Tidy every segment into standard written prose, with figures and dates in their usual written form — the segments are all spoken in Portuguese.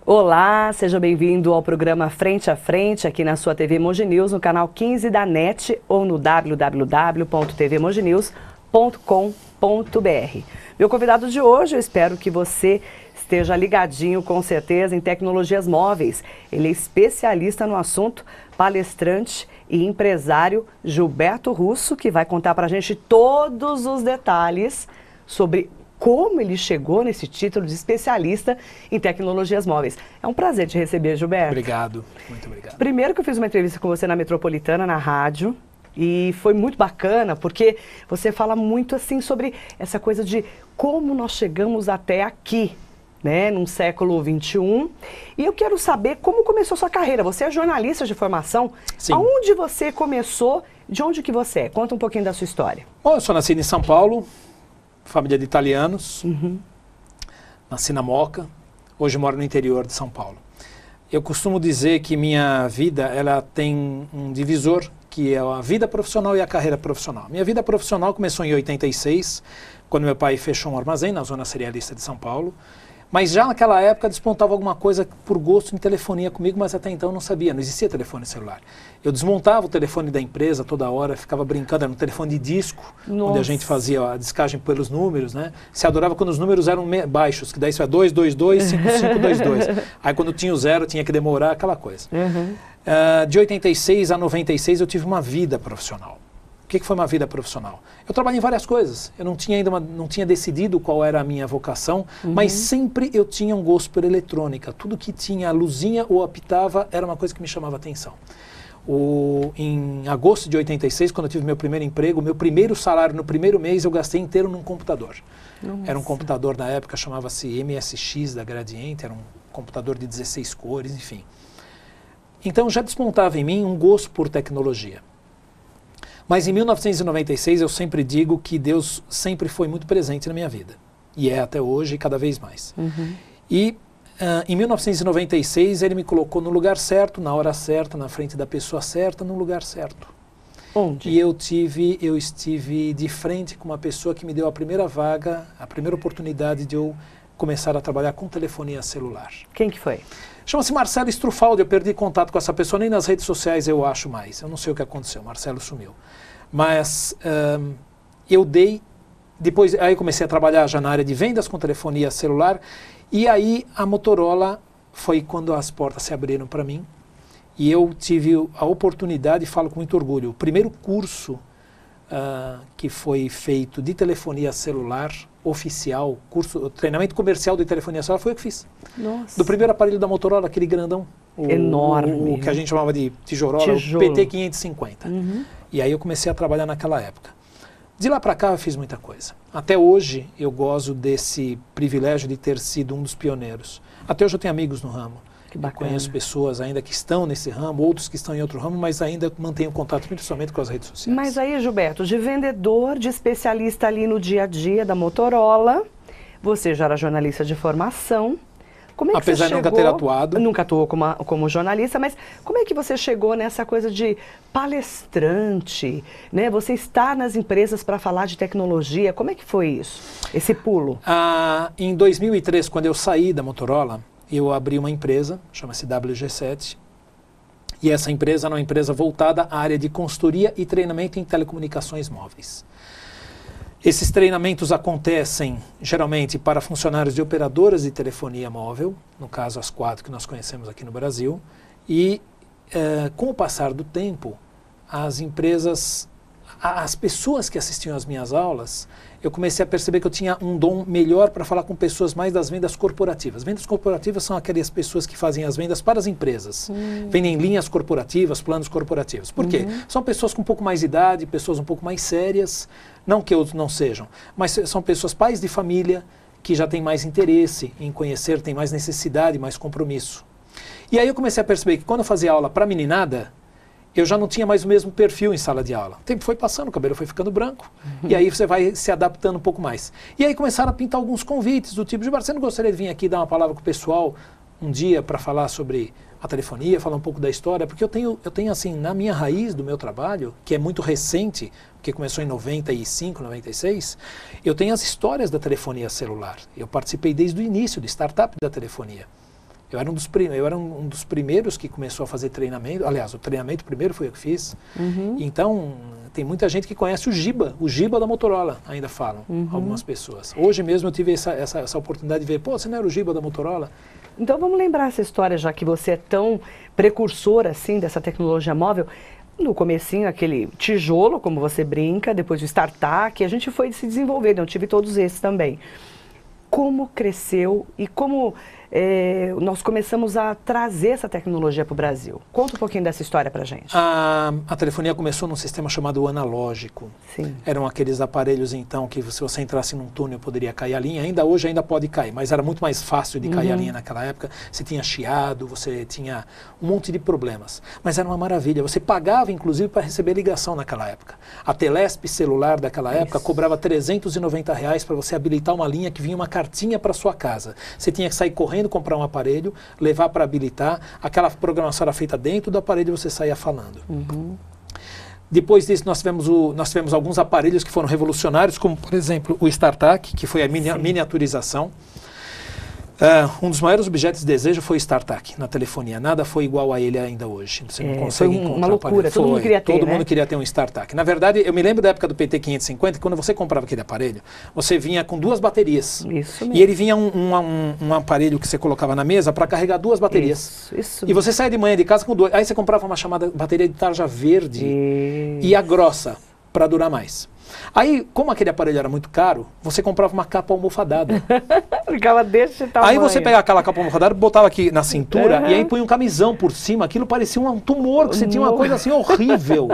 Olá, seja bem-vindo ao programa Frente a Frente, aqui na sua TV Mogi News, no canal 15 da NET ou no www.tvmoginews.com.br. Meu convidado de hoje, eu espero que você esteja ligadinho com certeza em tecnologias móveis. Ele é especialista no assunto, palestrante e empresário Gilberto Russo, que vai contar para a gente todos os detalhes sobre como ele chegou nesse título de especialista em tecnologias móveis. É um prazer te receber, Gilberto. Obrigado, muito obrigado. Primeiro que eu fiz uma entrevista com você na Metropolitana, na rádio, e foi muito bacana, porque você fala muito assim sobre essa coisa de como nós chegamos até aqui, né, num século XXI. E eu quero saber como começou a sua carreira. Você é jornalista de formação. Sim. Aonde você começou? De onde que você é? Conta um pouquinho da sua história. Bom, eu sou nascido em São Paulo, família de italianos, nasci na Moca, hoje moro no interior de São Paulo. Eu costumo dizer que minha vida ela tem um divisor, que é a vida profissional e a carreira profissional. Minha vida profissional começou em 86, quando meu pai fechou um armazém na zona cerealista de São Paulo. Mas já naquela época despontava alguma coisa por gosto em telefonia comigo, mas até então eu não sabia, não existia telefone celular. Eu desmontava o telefone da empresa toda hora, ficava brincando, era um telefone de disco, onde a gente fazia a descagem pelos números, né? Se adorava quando os números eram baixos, que daí isso é 222, 5522. Aí quando tinha o zero, tinha que demorar, aquela coisa. De 86 a 96 eu tive uma vida profissional. O que foi uma vida profissional? Eu trabalhei em várias coisas. Eu não tinha ainda não tinha decidido qual era a minha vocação, mas sempre eu tinha um gosto por eletrônica. Tudo que tinha luzinha ou apitava era uma coisa que me chamava atenção. Em agosto de 86, quando eu tive meu primeiro emprego, meu primeiro salário no primeiro mês eu gastei inteiro num computador. Nossa. Era um computador na época, chamava-se MSX da Gradiente, era um computador de 16 cores, enfim. Então já despontava em mim um gosto por tecnologia. Mas em 1996 eu sempre digo que Deus sempre foi muito presente na minha vida. E é até hoje, cada vez mais. E em 1996 ele me colocou no lugar certo, na hora certa, na frente da pessoa certa, no lugar certo. Onde? E eu estive de frente com uma pessoa que me deu a primeira vaga, a primeira oportunidade de eu começar a trabalhar com telefonia celular. Quem que foi? Chama-se Marcelo Strufaldi. Eu perdi contato com essa pessoa, nem nas redes sociais eu acho mais. Eu não sei o que aconteceu, Marcelo sumiu. Mas eu dei, depois aí eu comecei a trabalhar já na área de vendas com telefonia celular, e aí a Motorola foi quando as portas se abriram para mim, e eu tive a oportunidade, e falo com muito orgulho, o primeiro curso que foi feito de telefonia celular oficial, treinamento comercial de telefonia celular, foi eu que fiz. Nossa. Do primeiro aparelho da Motorola, aquele grandão. Enorme. O que a gente chamava de tijolola, o PT550. E aí eu comecei a trabalhar naquela época. De lá para cá eu fiz muita coisa. Até hoje eu gozo desse privilégio de ter sido um dos pioneiros. Até hoje eu tenho amigos no ramo. Que bacana. Eu conheço pessoas ainda que estão nesse ramo, outros que estão em outro ramo, mas ainda mantenho contato principalmente com as redes sociais. Mas aí, Gilberto, de vendedor, de especialista ali no dia a dia da Motorola, você já era jornalista de formação. Como é que Apesar de nunca ter atuado. Nunca atuou como jornalista, mas como é que você chegou nessa coisa de palestrante, né? Você está nas empresas para falar de tecnologia, como é que foi isso, esse pulo? Em 2003, quando eu saí da Motorola, eu abri uma empresa, chama-se WG7, e essa empresa era uma empresa voltada à área de consultoria e treinamento em telecomunicações móveis. Esses treinamentos acontecem geralmente para funcionários de operadoras de telefonia móvel, no caso as 4 que nós conhecemos aqui no Brasil, e com o passar do tempo, as empresas, as pessoas que assistiam às minhas aulas, eu comecei a perceber que eu tinha um dom melhor para falar com pessoas mais das vendas corporativas. Vendas corporativas são aquelas pessoas que fazem as vendas para as empresas. Vendem linhas corporativas, planos corporativos. Por quê? São pessoas com um pouco mais de idade, pessoas um pouco mais sérias, não que outros não sejam, mas são pessoas pais de família que já têm mais interesse em conhecer, têm mais necessidade, mais compromisso. E aí eu comecei a perceber que quando eu fazia aula para meninada, eu já não tinha mais o mesmo perfil em sala de aula. O tempo foi passando, o cabelo foi ficando branco, e aí você vai se adaptando um pouco mais. E aí começaram a pintar alguns convites do tipo, Gilberto, você não gostaria de vir aqui dar uma palavra com o pessoal um dia para falar sobre a telefonia, falar um pouco da história? Porque eu tenho assim, na minha raiz do meu trabalho, que é muito recente, que começou em 95, 96, eu tenho as histórias da telefonia celular. Eu participei desde o início de startup da telefonia. Eu era um dos primeiros que começou a fazer treinamento. Aliás, o treinamento primeiro foi eu que fiz. Então, tem muita gente que conhece o Giba da Motorola, ainda falam, algumas pessoas. Hoje mesmo eu tive essa oportunidade de ver, pô, você não era o Giba da Motorola? Então vamos lembrar essa história, já que você é tão precursor assim dessa tecnologia móvel. No comecinho, aquele tijolo, como você brinca, depois o startup, a gente foi se desenvolvendo, eu tive todos esses também. Como cresceu e como nós começamos a trazer essa tecnologia para o Brasil? Conta um pouquinho dessa história para a gente. A telefonia começou num sistema chamado analógico. Sim. Eram aqueles aparelhos, então, que se você entrasse num túnel poderia cair a linha. Hoje ainda pode cair, mas era muito mais fácil de cair a linha naquela época. Você tinha chiado, você tinha um monte de problemas. Mas era uma maravilha. Você pagava, inclusive, para receber ligação naquela época. A Telesp celular daquela época cobrava R$390 para você habilitar uma linha que vinha uma cartinha para sua casa. Você tinha que sair correndo, comprar um aparelho, levar para habilitar, aquela programação era feita dentro do aparelho e você saía falando. Depois disso nós tivemos alguns aparelhos que foram revolucionários, como por exemplo o StarTAC, que foi a miniaturização. Um dos maiores objetos de desejo foi o StarTAC na telefonia. Nada foi igual a ele ainda hoje. Você não consegue encontrar uma loucura, todo mundo queria ter, todo mundo queria ter um StarTAC. Na verdade, eu me lembro da época do PT550, que quando você comprava aquele aparelho, você vinha com 2 baterias. Isso mesmo. E ele vinha um aparelho que você colocava na mesa para carregar 2 baterias. Isso e você saía de manhã de casa com 2. Aí você comprava uma chamada bateria de tarja verde e a grossa para durar mais. Aí, como aquele aparelho era muito caro, você comprava uma capa almofadada. Ficava desse tamanho. Aí você pegava aquela capa almofadada, botava aqui na cintura e aí punha um camisão por cima. Aquilo parecia um tumor, que você tinha uma coisa assim horrível.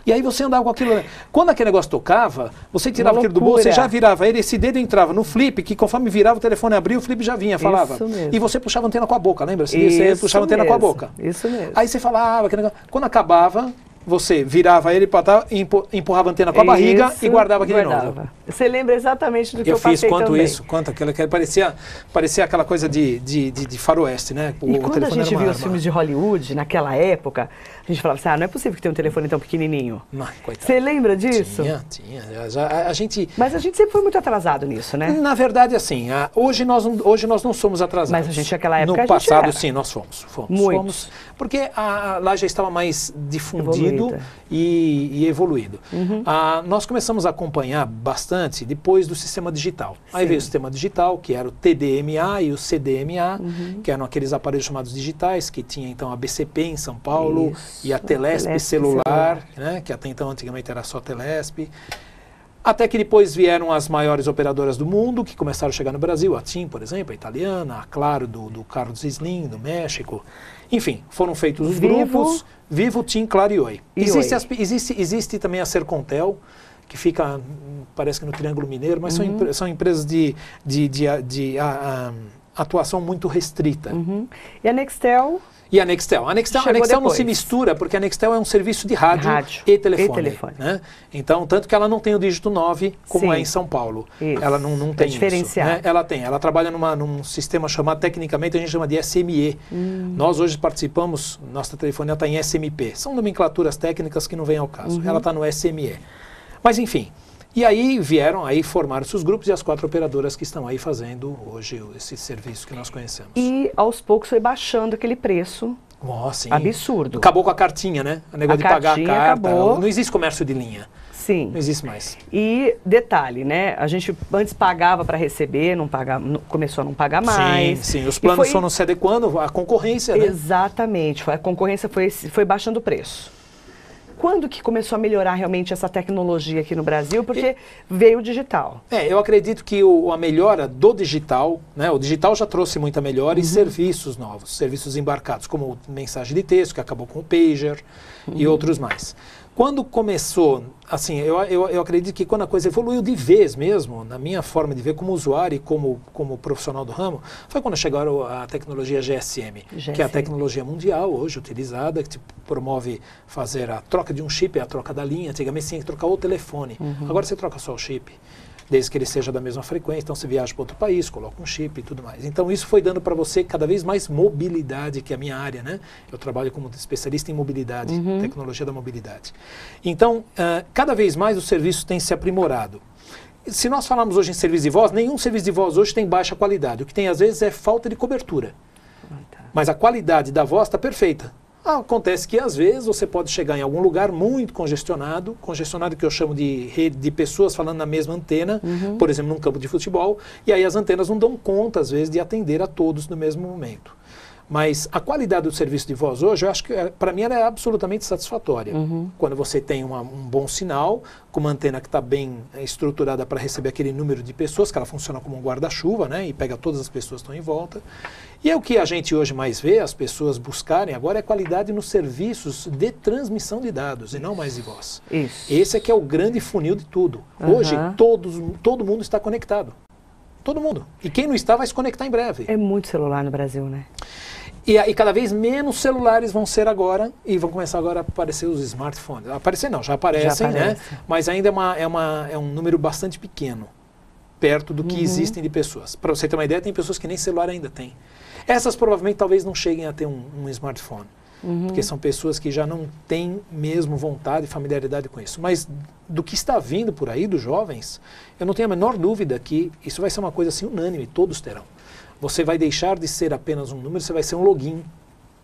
E aí você andava com aquilo. Quando aquele negócio tocava, você tirava aquilo do bolso, você já virava ele, esse dedo entrava no flip, que conforme virava o telefone abria, o flip já vinha, falava. Isso mesmo. E você puxava a antena com a boca, lembra? Você puxava a antena com a boca. Isso mesmo. Aí você falava, quando acabava, você virava ele, empurrava a antena com a barriga e guardava aquele novo. Você lembra exatamente do que eu passei também. Eu fiz quanto aquilo que parecia aquela coisa de faroeste, né? E quando a gente viu os filmes de Hollywood, naquela época, a gente falava assim, não é possível que tenha um telefone tão pequenininho. Você lembra disso? Tinha. Mas a gente sempre foi muito atrasado nisso, né? Na verdade, assim, hoje nós não somos atrasados. Mas a gente, naquela época, no passado, sim, nós fomos. Muitos. Porque lá já estava mais difundido e evoluído. Nós começamos a acompanhar bastante depois do sistema digital. Aí veio o sistema digital, que era o TDMA e o CDMA, que eram aqueles aparelhos chamados digitais, que tinha então a BCP em São Paulo e a Telesp celular, né, que até então antigamente era só Telesp. Até que depois vieram as maiores operadoras do mundo, que começaram a chegar no Brasil, a TIM, por exemplo, a italiana, a Claro do Carlos Slim, do México. Enfim, foram feitos os grupos, Vivo, TIM, Claro e Oi. Existe também a Sercontel, que fica, parece que no Triângulo Mineiro, mas são empresas de atuação muito restrita. E a Nextel? E a Nextel. A Nextel não se mistura, porque a Nextel é um serviço de rádio e telefone. Né? Então, tanto que ela não tem o dígito 9, como é em São Paulo. Ela não tem isso. Né? Ela trabalha num sistema chamado, tecnicamente, a gente chama de SME. Nós hoje participamos, nossa telefonia está em SMP. São nomenclaturas técnicas que não vêm ao caso. Ela está no SME. Mas, enfim. E aí formaram-se os grupos e as 4 operadoras que estão aí fazendo hoje esse serviço que nós conhecemos. E aos poucos foi baixando aquele preço absurdo. Acabou com a cartinha, né? O negócio de pagar a carta. Acabou. Não existe comércio de linha. Sim. Não existe mais. E detalhe, né? A gente antes pagava para receber, começou a não pagar mais. Sim. Os planos foram se adequando à concorrência, né? Exatamente. A concorrência foi baixando o preço. Quando que começou a melhorar realmente essa tecnologia aqui no Brasil? Porque veio o digital. Eu acredito que a melhora do digital, né? O digital já trouxe muita melhora e serviços novos, serviços embarcados, como mensagem de texto, que acabou com o pager e outros mais. Quando começou, assim, eu acredito que quando a coisa evoluiu de vez mesmo, na minha forma de ver como usuário e como profissional do ramo, foi quando chegaram a tecnologia GSM, que é a tecnologia mundial hoje utilizada, que promove fazer a troca de um chip, a troca da linha. Antigamente você tinha que trocar o telefone, agora você troca só o chip, desde que ele seja da mesma frequência. Então você viaja para outro país, coloca um chip e tudo mais. Então isso foi dando para você cada vez mais mobilidade, que é a minha área, né? Eu trabalho como especialista em mobilidade, tecnologia da mobilidade. Então, cada vez mais o serviço tem se aprimorado. Se nós falarmos hoje em serviço de voz, nenhum serviço de voz hoje tem baixa qualidade. O que tem às vezes é falta de cobertura. Mas a qualidade da voz está perfeita. Acontece que às vezes você pode chegar em algum lugar muito congestionado que eu chamo de rede de pessoas falando na mesma antena, por exemplo, num campo de futebol, e aí as antenas não dão conta, às vezes, de atender a todos no mesmo momento. Mas a qualidade do serviço de voz hoje, eu acho que, para mim, ela é absolutamente satisfatória. Quando você tem um bom sinal, com uma antena que está bem estruturada para receber aquele número de pessoas, que ela funciona como um guarda-chuva, né, e pega todas as pessoas que estão em volta. E é o que a gente hoje mais vê, as pessoas buscarem agora, é qualidade nos serviços de transmissão de dados, e não mais de voz. Isso. Esse é que é o grande funil de tudo. Hoje, todo mundo está conectado. Todo mundo. E quem não está vai se conectar em breve. É muito celular no Brasil, né? E cada vez menos celulares vão ser agora, e vão começar agora a aparecer os smartphones. Aparecer não, já aparecem, né? Mas ainda é um número bastante pequeno, perto do que existem de pessoas. Para você ter uma ideia, tem pessoas que nem celular ainda têm. Essas provavelmente talvez não cheguem a ter um smartphone, porque são pessoas que já não têm mesmo vontade e familiaridade com isso. Mas do que está vindo por aí, dos jovens, eu não tenho a menor dúvida que isso vai ser uma coisa assim unânime, todos terão. Você vai deixar de ser apenas um número, você vai ser um login.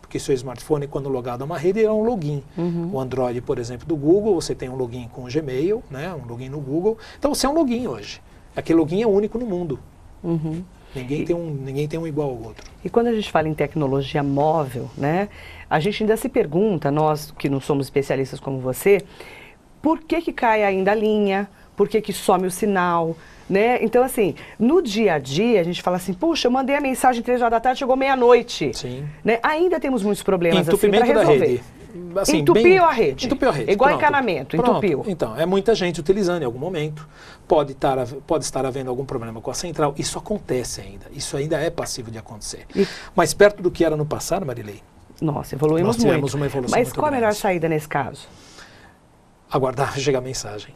Porque seu smartphone, quando logado a uma rede, é um login. O Android, por exemplo, do Google, você tem um login com o Gmail, né, um login no Google. Então você é um login hoje. Aquele login é único no mundo. Ninguém tem um igual ao outro. E quando a gente fala em tecnologia móvel, né, a gente ainda se pergunta, nós que não somos especialistas como você, por que cai ainda a linha? Por que some o sinal? Né? Então, assim, no dia a dia, a gente fala assim, puxa, eu mandei a mensagem 3 horas da tarde, chegou meia-noite. Né? Ainda temos muitos problemas assim para resolver. Da rede. Assim, entupiu a rede. Entupiu a rede. Igual encanamento, entupiu. Então, é muita gente utilizando em algum momento. Pode estar havendo algum problema com a central. Isso acontece ainda. Isso ainda é passível de acontecer. Mas perto do que era no passado, Marilei, nossa, evoluímos muito. Nós tivemos uma evolução Mas muito qual a melhor grande. Saída nesse caso? Aguardar chegar a mensagem.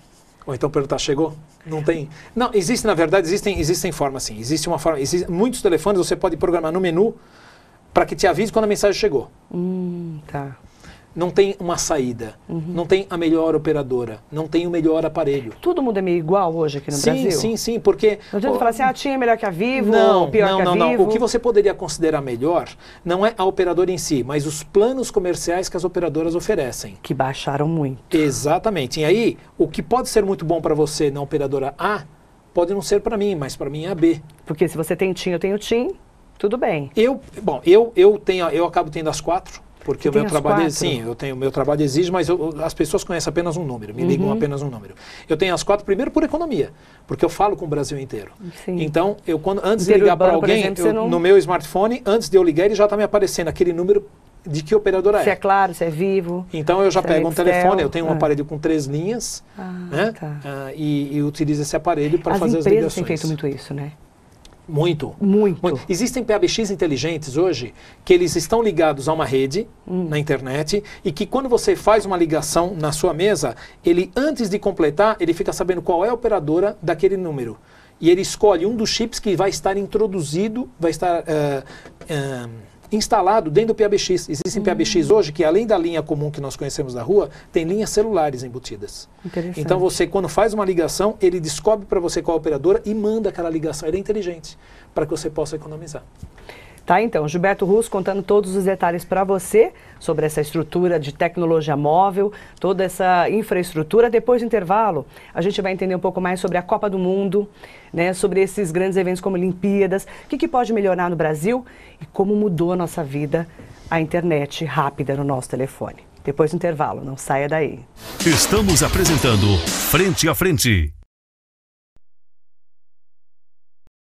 Ou então perguntar, chegou? Não tem. Não, existe, na verdade, existem formas assim. Existe uma forma. Muitos telefones você pode programar no menu para que te avise quando a mensagem chegou. Tá. Não tem uma saída, não tem a melhor operadora, não tem o melhor aparelho. Todo mundo é meio igual hoje aqui no Brasil? Sim, porque... Não adianta falar assim, a TIM é melhor que a Vivo, ou pior que a Vivo? Não. O que você poderia considerar melhor não é a operadora em si, mas os planos comerciais que as operadoras oferecem. Que baixaram muito. Exatamente. E aí, o que pode ser muito bom para você na operadora A, pode não ser para mim, mas para mim é a B. Porque se você tem TIM, eu tenho TIM, tudo bem. Eu acabo tendo as 4. Porque o meu trabalho, o meu trabalho exige, mas as pessoas conhecem apenas um número, me ligam apenas um número. Eu tenho as 4 primeiro por economia, porque eu falo com o Brasil inteiro. Então, antes de ligar para alguém, no meu smartphone, antes de eu ligar, ele já está me aparecendo aquele número de que operadora é. Se é Claro, se é Vivo. Então eu já pego um telefone, eu tenho um aparelho com 3 linhas, né? E utilizo esse aparelho para fazer as ligações. As empresas têm feito muito isso, né? Muito. Existem PBX inteligentes hoje que eles estão ligados a uma rede na internet e que quando você faz uma ligação na sua mesa, ele antes de completar, ele fica sabendo qual é a operadora daquele número. E ele escolhe um dos chips que vai estar introduzido, vai estar instalado dentro do PBX. Existem PBX hoje que, além da linha comum que nós conhecemos da rua, tem linhas celulares embutidas. Então você, quando faz uma ligação, ele descobre para você qual é a operadora e manda aquela ligação. Ele é inteligente, para que você possa economizar. Tá, então, Gilberto Russo contando todos os detalhes para você sobre essa estrutura de tecnologia móvel, toda essa infraestrutura. Depois do intervalo, a gente vai entender um pouco mais sobre a Copa do Mundo, né, sobre esses grandes eventos como Olimpíadas, o que pode melhorar no Brasil e como mudou a nossa vida a internet rápida no nosso telefone. Depois do intervalo, não saia daí. Estamos apresentando Frente a Frente.